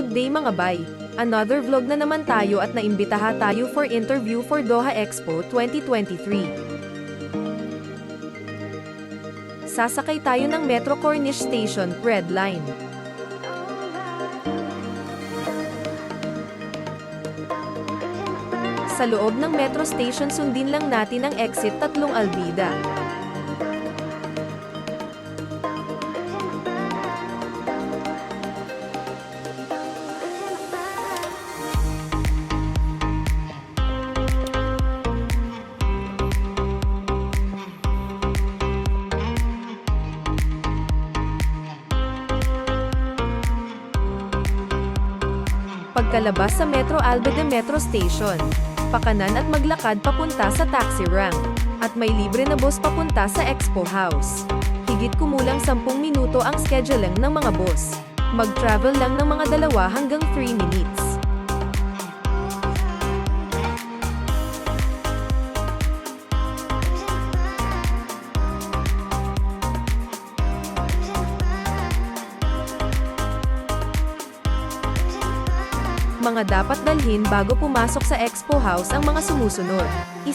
Good day mga bay! Another vlog na naman tayo at naimbitaha tayo for interview for Doha Expo 2023. Sasakay tayo ng Metro Corniche Station, Red Line. Sa loob ng metro station sundin lang natin ang exit 3 Albida. Pagkalabas sa Metro Albida Metro Station, pakanan at maglakad papunta sa taxi rank. At may libre na bus papunta sa Expo House. Higit kumulang 10 minuto ang scheduling ng mga bus. Mag-travel lang ng mga 2 hanggang 3 minutes. Mga dapat dalhin bago pumasok sa Expo House ang mga sumusunod. 1.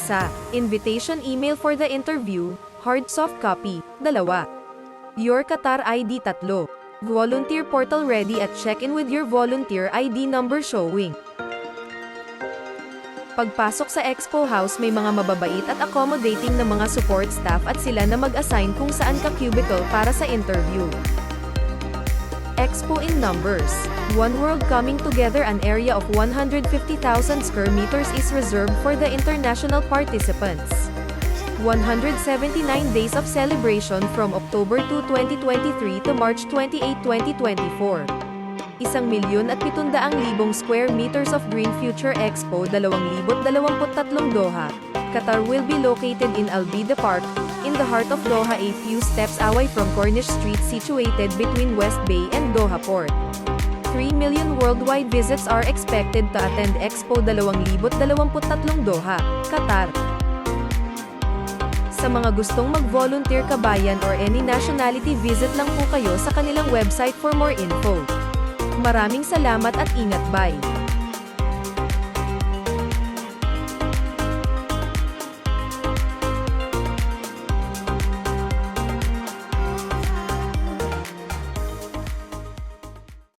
Invitation email for the interview, hard soft copy. 2. Your Qatar ID 3. Volunteer portal ready at check-in with your volunteer ID number showing. Pagpasok sa Expo House may mga mababait at accommodating na mga support staff at sila na mag-assign kung saan ka cubicle para sa interview. Expo in numbers. One World coming together. An area of 150,000 square meters is reserved for the international participants. 179 days of celebration from October 2, 2023 to March 28, 2024. 1,700,000 square meters of Green Future Expo 2023 Doha, Qatar will be located in Albida Park, in the heart of Doha, a few steps away from Corniche Street situated between West Bay and Doha Port. 3 million worldwide visits are expected to attend Expo 2023 Doha, Qatar. Sa mga gustong mag-volunteer kabayan or any nationality, visit lang po kayo sa kanilang website for more info. Maraming salamat at ingat, bye!